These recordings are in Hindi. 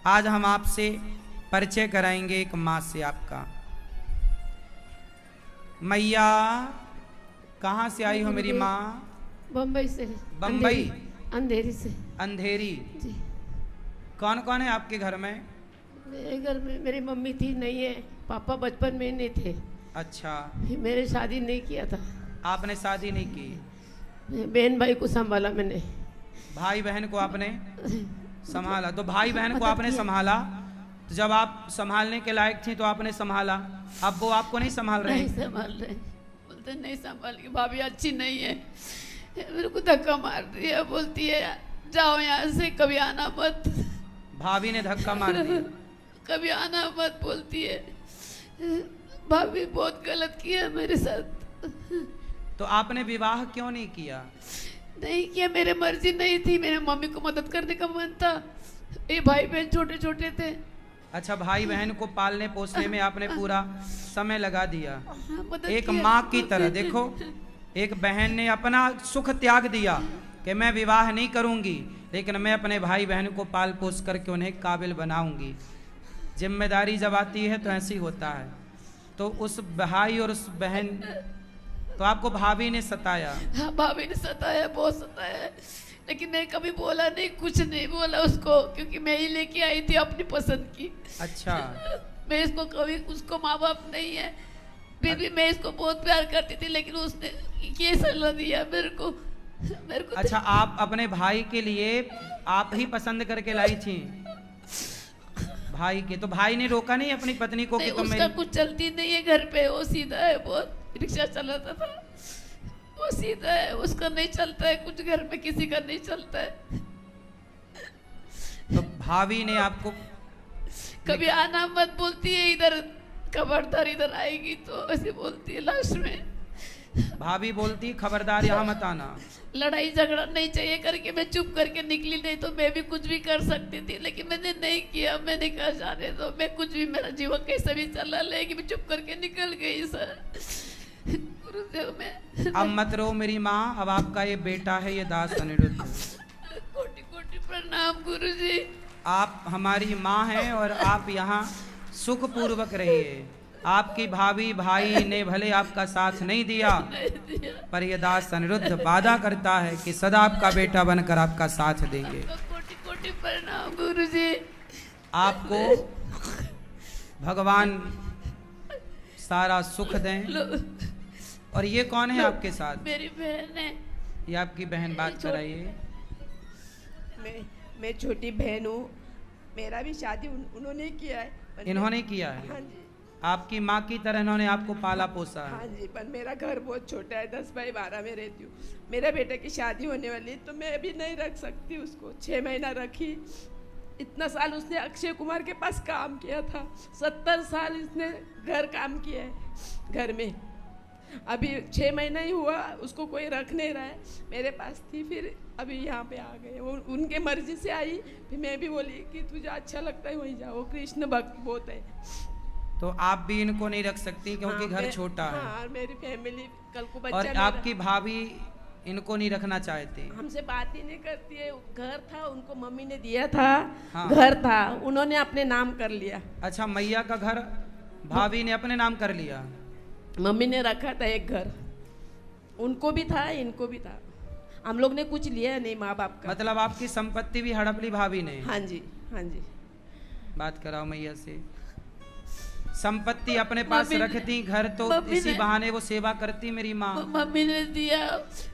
आज हम आपसे परिचय कराएंगे एक माँ से आपका। मैया कहाँ से आई हो मेरी माँ? बम्बई से। बम्बई? अंधेरी से। अंधेरी जी। कौन कौन है आपके घर में? मेरे घर में मेरी मम्मी थी, नहीं है, पापा बचपन में नहीं थे। अच्छा, मेरे शादी नहीं किया था। आपने शादी नहीं की? बहन भाई को संभाला मैंने। भाई बहन को आपने संभाला? तो भाई बहन को आपने संभाला, तो जब आप संभालने के लायक थी तो आपने संभाला, अब वो आपको नहीं संभाल रहे? नहीं संभाल रहे, बोलते नहीं संभाल की, भाभी अच्छी नहीं है। मेरे को धक्का मार दिया, बोलती है जाओ यहाँ से, कभी आना मत। भाभी ने धक्का मार दिया? कभी आना मत बोलती है। भाभी बहुत गलत किया मेरे साथ। तो आपने विवाह क्यों नहीं किया? नहीं किया, मेरे मर्जी नहीं थी, मेरे मम्मी को मदद करने का मन था। ये भाई बहन छोटे छोटे थे। अच्छा, भाई बहन को पालने पोसने में आपने पूरा समय लगा दिया। एक किया। माँ की तरह देखो, एक बहन ने अपना सुख त्याग दिया कि मैं विवाह नहीं करूंगी, लेकिन मैं अपने भाई बहन को पाल पोस करके उन्हें काबिल बनाऊंगी। जिम्मेदारी जब आती है तो ऐसी होता है। तो उस भाई और उस बहन, तो आपको भाभी ने सताया? हाँ, भाभी ने सताया, बहुत सताया, लेकिन मैं कभी बोला नहीं, कुछ नहीं बोला उसको, क्योंकि मैं ही लेके आई थी अपनी पसंद की। अच्छा। मैं इसको कभी, उसको माँ बाप नहीं है, फिर भी मैं इसको बहुत प्यार करती थी, लेकिन उसने ये सलाह दिया मेरे को। अच्छा, आप अपने भाई के लिए आप ही पसंद करके लाई थी भाई के? तो भाई ने रोका नहीं अपनी पत्नी को? नहीं, कि तुम उसका कुछ चलती नहीं है घर पे, वो सीधा है, बहुत रिक्शा चलाता था, वो सीधा है, उसका नहीं चलता है कुछ, घर में किसी का नहीं चलता है। तो भाभी ने आपको कभी आना मत बोलती है, इधर खबरदार इधर आएगी तो ऐसे बोलती है। लास्ट में भाभी बोलती खबरदार यहाँ मत आना। लड़ाई झगड़ा नहीं चाहिए करके मैं चुप करके निकली, नहीं तो मैं भी कुछ भी कर सकती थी, लेकिन मैंने नहीं किया। मैंने कहा जाने दो, मैं कुछ भी, मेरा जीवन कैसे भी चला लेगी, मैं चुप करके निकल गई। सर गुरुदेव में अब मत रो मेरी माँ, अब आपका ये बेटा है, ये दास अनिरुद्ध। कोटि कोटि प्रणाम गुरुजी। आप हमारी माँ हैं और आप यहाँ सुखपूर्वक रहिए। आपकी भाभी भाई ने भले आपका साथ नहीं दिया, पर ये दास अनिरुद्ध वादा करता है कि सदा आपका बेटा बनकर आपका साथ देंगे। कोटि कोटि प्रणाम गुरुजी। आपको भगवान सारा सुख दें। और ये कौन है आपके साथ? मेरी बहन है। ये आपकी बहन, बात कराइए। मैं छोटी बहन हूँ, मेरा भी शादी उन्होंने किया है। इन्होंने किया है? हाँ जी। आपकी माँ की तरह इन्होंने आपको पाला पोसा है? हाँ जी, पर मेरा घर बहुत छोटा है, 10 बाई 12 में रहती हूँ। मेरे बेटे की शादी होने वाली, तो मैं अभी नहीं रख सकती उसको। 6 महीना रखी। इतना साल उसने अक्षय कुमार के पास काम किया था, 70 साल इसने घर काम किया है घर में। अभी 6 महीना ही हुआ, उसको कोई रख नहीं रहा है। मेरे पास थी, फिर अभी यहाँ पे आ गए। वो उनके मर्जी से आई, फिर मैं भी बोली कि तुझे अच्छा लगता है वहीं जाओ। कृष्ण भक्त बहुत है। तो आप भी इनको नहीं रख सकती क्योंकि घर छोटा है? हाँ, मेरी फैमिली, कल को बच्चा। और आपकी भाभी इनको नहीं रखना चाहती? हमसे बात ही नहीं करती है। घर था, उनको मम्मी ने दिया था। हाँ। घर था, उन्होंने अपने नाम कर लिया। अच्छा, मैया का घर भाभी ने अपने नाम कर लिया? मम्मी ने रखा था एक घर, उनको भी था, इनको भी था। हम लोग ने कुछ लिया नहीं माँ बाप का। मतलब आपकी संपत्ति भी हड़प ली भाभी ने? हाँ जी, हाँ जी। बात कराओ मैया से। संपत्ति अपने पास रखती, घर तो इसी बहाने वो सेवा करती मेरी माँ। मम्मी ने दिया,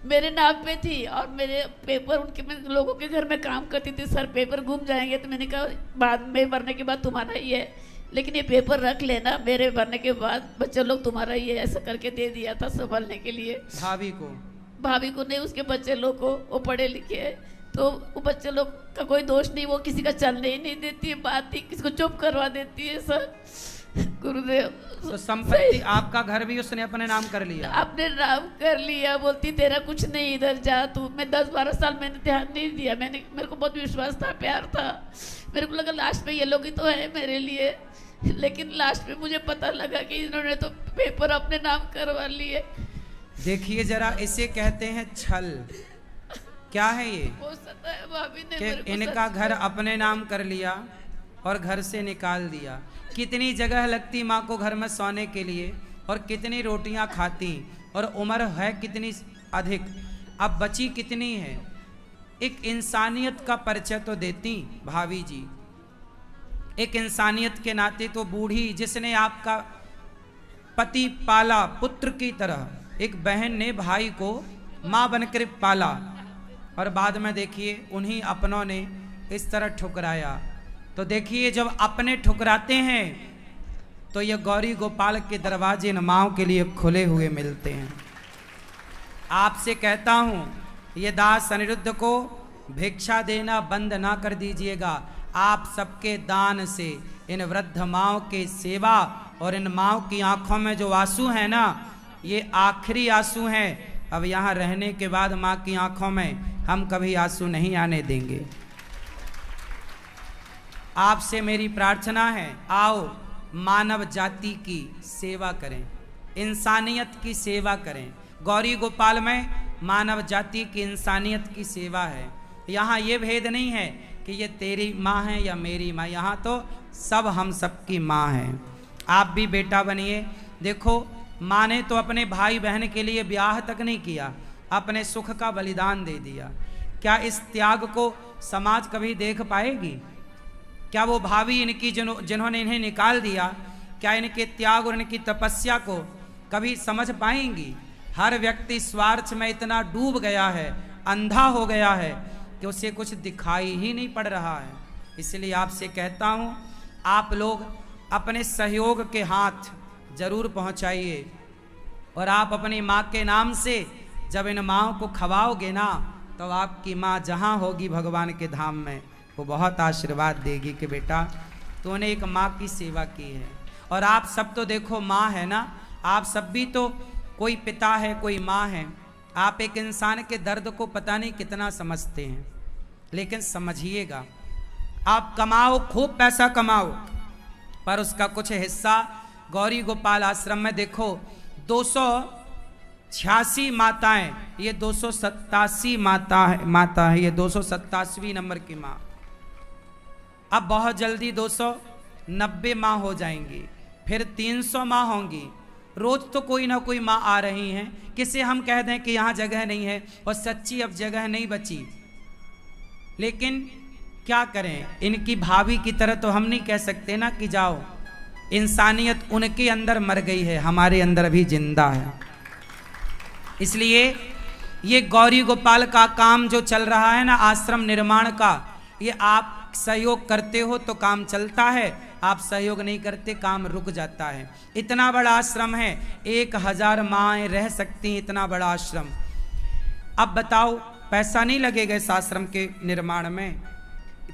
मेरे नाम पे थी, और मेरे पेपर उनके, मैं लोगों के घर में काम करती थी। सर पेपर घूम जाएंगे, तो मैंने कहा बाद में मरने के बाद तुम्हारा ही है, लेकिन ये पेपर रख लेना, मेरे मरने के बाद बच्चे लोग तुम्हारा ही है, ऐसा करके दे दिया था संभालने के लिए। भाभी को? भाभी को नहीं, उसके बच्चे लोग को। वो पढ़े लिखे है, तो वो बच्चे लोग का कोई दोष नहीं, वो किसी का चलने ही नहीं देती है, बात ही किसी को चुप करवा देती है। सर गुरुदेव, तो संपत्ति आपका घर भी उसने अपने नाम कर लिया? अपने नाम कर लिया। बोलती तेरा कुछ नहीं, इधर जा तू। मैं 10-12 साल मैंने ध्यान नहीं दिया। मेरे को बहुत विश्वास था, प्यार था। मेरे को लगा लास्ट में ये लोग ही तो है मेरे लिए, लेकिन लास्ट में मुझे पता लगा कि इन्होंने तो पेपर अपने नाम करवा लिए। देखिए जरा, इसे कहते हैं छल। क्या है ये? हो सकता है भाभी ने कि इनका घर अपने नाम कर लिया और घर से निकाल दिया। कितनी जगह लगती माँ को घर में सोने के लिए, और कितनी रोटियां खाती, और उम्र है कितनी अधिक, अब बची कितनी है। एक इंसानियत का परिचय तो देती भाभी जी, एक इंसानियत के नाते तो बूढ़ी जिसने आपका पति पाला पुत्र की तरह, एक बहन ने भाई को माँ बनकर पाला, और बाद में देखिए उन्हीं अपनों ने इस तरह ठुकराया। तो देखिए जब अपने ठुकराते हैं तो ये गौरी गोपाल के दरवाजे इन माँओं के लिए खुले हुए मिलते हैं। आपसे कहता हूँ ये दास अनिरुद्ध को भिक्षा देना बंद ना कर दीजिएगा। आप सबके दान से इन वृद्ध माँओं के सेवा, और इन माँओं की आंखों में जो आंसू हैं ना, ये आखिरी आंसू हैं। अब यहाँ रहने के बाद माँ की आंखों में हम कभी आंसू नहीं आने देंगे। आपसे मेरी प्रार्थना है, आओ मानव जाति की सेवा करें, इंसानियत की सेवा करें। गौरी गोपाल में मानव जाति की इंसानियत की सेवा है। यहाँ ये भेद नहीं है कि ये तेरी माँ है या मेरी माँ, यहाँ तो सब हम सबकी माँ है। आप भी बेटा बनिए। देखो माँ ने तो अपने भाई बहन के लिए ब्याह तक नहीं किया, अपने सुख का बलिदान दे दिया। क्या इस त्याग को समाज कभी देख पाएगी? क्या वो भाभी इनकी जिन्होंने इन्हें निकाल दिया, क्या इनके त्याग और इनकी तपस्या को कभी समझ पाएंगी? हर व्यक्ति स्वार्थ में इतना डूब गया है, अंधा हो गया है कि उसे कुछ दिखाई ही नहीं पड़ रहा है। इसलिए आपसे कहता हूँ, आप लोग अपने सहयोग के हाथ जरूर पहुँचाइए, और आप अपनी माँ के नाम से जब इन माँओं को खवाओगे ना, तो आपकी माँ जहाँ होगी भगवान के धाम में, वो बहुत आशीर्वाद देगी कि बेटा तूने एक माँ की सेवा की है। और आप सब तो देखो माँ है ना, आप सब भी तो कोई पिता है, कोई माँ है। आप एक इंसान के दर्द को पता नहीं कितना समझते हैं, लेकिन समझिएगा, आप कमाओ, खूब पैसा कमाओ, पर उसका कुछ हिस्सा गौरी गोपाल आश्रम में देखो 286 माताएं, ये 287 माता है, ये 287वीं नंबर की माँ। अब बहुत जल्दी 290 माँ हो जाएंगी, फिर 300 माँ होंगी। रोज तो कोई ना कोई माँ आ रही हैं। किसे हम कह दें कि यहाँ जगह नहीं है, और सच्ची अब जगह नहीं बची। लेकिन क्या करें, इनकी भाभी की तरह तो हम नहीं कह सकते ना कि जाओ। इंसानियत उनके अंदर मर गई है, हमारे अंदर अभी जिंदा है। इसलिए ये गौरी गोपाल का काम जो चल रहा है ना, आश्रम निर्माण का, ये आप सहयोग करते हो तो काम चलता है, आप सहयोग नहीं करते काम रुक जाता है। इतना बड़ा आश्रम है, 1000 माएँ रह सकती हैं, इतना बड़ा आश्रम। अब बताओ पैसा नहीं लगेगा इस आश्रम के निर्माण में?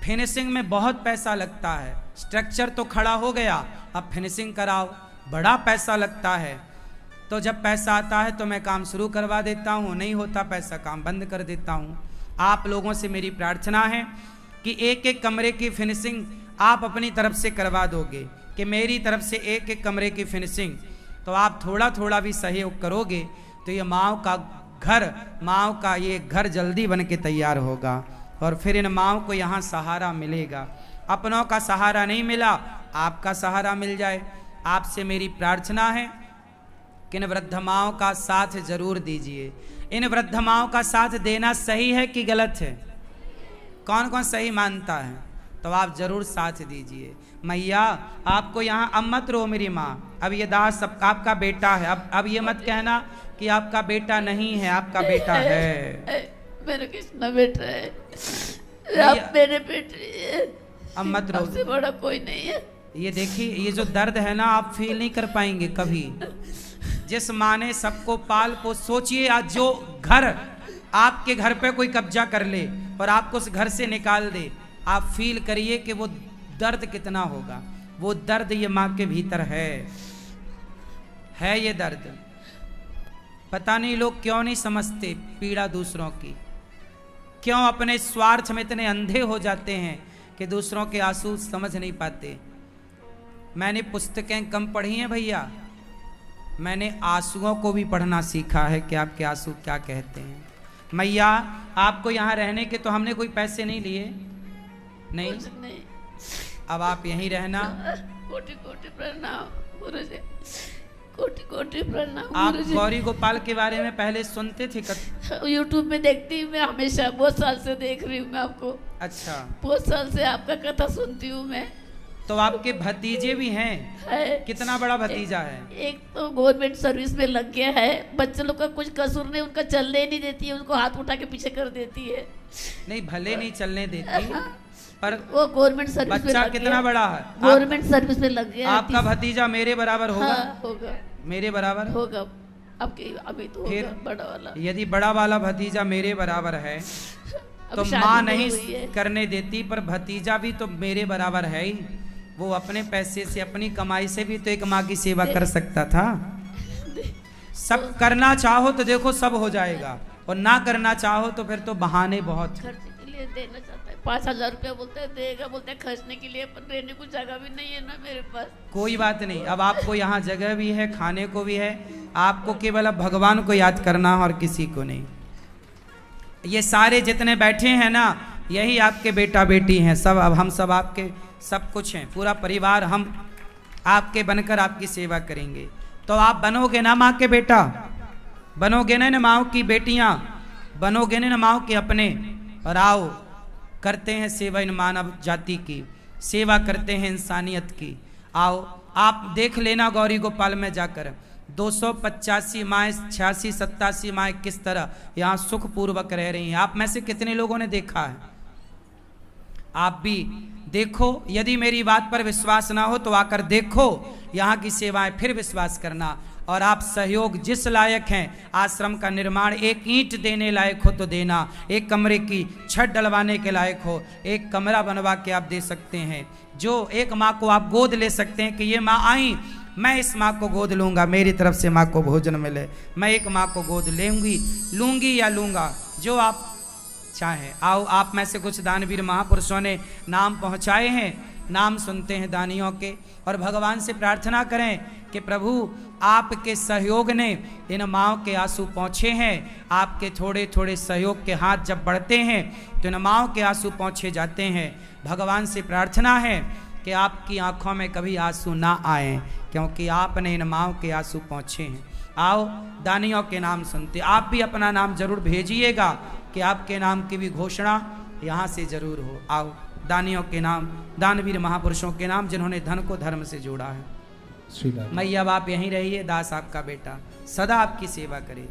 फिनिशिंग में बहुत पैसा लगता है। स्ट्रक्चर तो खड़ा हो गया, अब फिनिशिंग कराओ, बड़ा पैसा लगता है। तो जब पैसा आता है तो मैं काम शुरू करवा देता हूँ, नहीं होता पैसा काम बंद कर देता हूँ। आप लोगों से मेरी प्रार्थना है कि एक एक कमरे की फिनिशिंग आप अपनी तरफ से करवा दोगे, कि मेरी तरफ से एक एक कमरे की फिनिशिंग, तो आप थोड़ा थोड़ा भी सहयोग करोगे तो ये माँओं का घर, माँओं का ये घर जल्दी बन के तैयार होगा, और फिर इन माँओं को यहाँ सहारा मिलेगा। अपनों का सहारा नहीं मिला, आपका सहारा मिल जाए। आपसे मेरी प्रार्थना है कि इन वृद्ध माँओं का साथ जरूर दीजिए। इन वृद्ध माँओं का साथ देना सही है कि गलत है? कौन कौन सही मानता है? तो आप जरूर साथ दीजिए। मैया आपको यहाँ, अब मत रो मेरी माँ, अब ये दास सब आपका बेटा है। अब ये मत कहना कि आपका बेटा नहीं है, आपका बेटा है। मेरा कितना बेटा है, आप मेरे बेटे। अब मत रो, सबसे बड़ा कोई नहीं है। ये देखिए, ये जो दर्द है ना, आप फील नहीं कर पाएंगे कभी। जिस माँ ने सबको पाल पोस, सोचिए आज जो घर, आपके घर पे कोई कब्जा कर ले और आपको उस घर से निकाल दे, आप फील करिए कि वो दर्द कितना होगा। वो दर्द ये माँ के भीतर है ये दर्द। पता नहीं लोग क्यों नहीं समझते पीड़ा दूसरों की, क्यों अपने स्वार्थ में इतने अंधे हो जाते हैं कि दूसरों के आंसू समझ नहीं पाते। मैंने पुस्तकें कम पढ़ी हैं भैया, मैंने आंसुओं को भी पढ़ना सीखा है कि आपके आंसू क्या कहते हैं। मैया आपको यहाँ रहने के तो हमने कोई पैसे नहीं लिए, नहीं, अब आप यहीं रहना। कोटि कोटि प्रणाम गुरुजी, कोटि कोटि प्रणाम आप गुरुजी। गौरी गोपाल के बारे में पहले सुनते थे यूट्यूब में देखती हूँ मैं, हमेशा बहुत साल से देख रही हूँ मैं आपको। अच्छा, बहुत साल से आपका कथा सुनती हूँ मैं। तो आपके भतीजे भी हैं? है। कितना बड़ा भतीजा है? एक तो गवर्नमेंट सर्विस में लग गया है, बच्चे लोग का कुछ कसूर नहीं, उनका चलने ही नहीं देती है, उनको हाथ उठा के पीछे कर देती है। नहीं, भले नहीं चलने देती, पर वो गवर्नमेंट सर्विस में बच्चा लग कितना गया। बड़ा है? गवर्नमेंट सर्विस में लग गया। आपका भतीजा मेरे बराबर होगा? हाँ, होगा, मेरे बराबर होगा। आपके अभी तो फिर होगा बड़ा वाला। यदि बड़ा वाला भतीजा मेरे बराबर है तो अभी शादी माँ नहीं नहीं हुई है। करने करने देती, पर भतीजा भी तो मेरे बराबर है ही। वो अपने पैसे से, अपनी कमाई से भी तो एक माँ की सेवा कर सकता था। सब करना चाहो तो देखो सब हो जाएगा, और ना करना चाहो तो फिर तो बहाने बहुत। खर्च के लिए देना चाहता है, 5,000 रुपया बोलते हैं देगा, बोलते हैं खर्चने के लिए, पर रहने को जगह भी नहीं है ना मेरे पास। कोई बात नहीं, अब आपको यहाँ जगह भी है, खाने को भी है, आपको केवल अब भगवान को याद करना और किसी को नहीं। ये सारे जितने बैठे हैं ना, यही आपके बेटा बेटी हैं सब। अब हम सब आपके सब कुछ हैं, पूरा परिवार हम आपके बनकर आपकी सेवा करेंगे। तो आप बनोगे ना माँ के बेटा, बनोगे ना माँ की बेटियां, बनोगे ना माँ के अपने। और आओ करते हैं सेवा इन मानव जाति की, सेवा करते हैं इंसानियत की। आओ आप देख लेना गौरी गोपाल में जाकर 285 माएँ, 86 87 माएँ किस तरह यहाँ सुखपूर्वक रह रही हैं। आप में से कितने लोगों ने देखा है? आप भी देखो। यदि मेरी बात पर विश्वास ना हो तो आकर देखो यहाँ की सेवाएं, फिर विश्वास करना। और आप सहयोग जिस लायक हैं, आश्रम का निर्माण एक ईंट देने लायक हो तो देना, एक कमरे की छत डलवाने के लायक हो, एक कमरा बनवा के आप दे सकते हैं। जो एक माँ को आप गोद ले सकते हैं कि ये माँ आई, मैं इस माँ को गोद लूँगा, मेरी तरफ से माँ को भोजन मिले, मैं एक माँ को गोद लूँगी या लूँगा, जो आप चाहें। आओ आप में से कुछ दानवीर महापुरुषों ने नाम पहुँचाए हैं, नाम सुनते हैं दानियों के, और भगवान से प्रार्थना करें कि प्रभु आपके सहयोग ने इन माँओं के आंसू पहुँचे हैं। आपके थोड़े थोड़े सहयोग के हाथ जब बढ़ते हैं तो इन माँओं के आंसू पहुँचे जाते हैं। भगवान से प्रार्थना है कि आपकी आंखों में कभी आंसू ना आए, क्योंकि आपने इन माँओं के आंसू पहुँचे हैं। आओ दानियों के नाम सुनते, आप भी अपना नाम जरूर भेजिएगा कि आपके नाम की भी घोषणा यहाँ से जरूर हो। आओ दानियों के नाम, दानवीर महापुरुषों के नाम जिन्होंने धन को धर्म से जोड़ा है। मैया अब आप यहीं रहिए, दास आपका बेटा सदा आपकी सेवा करे।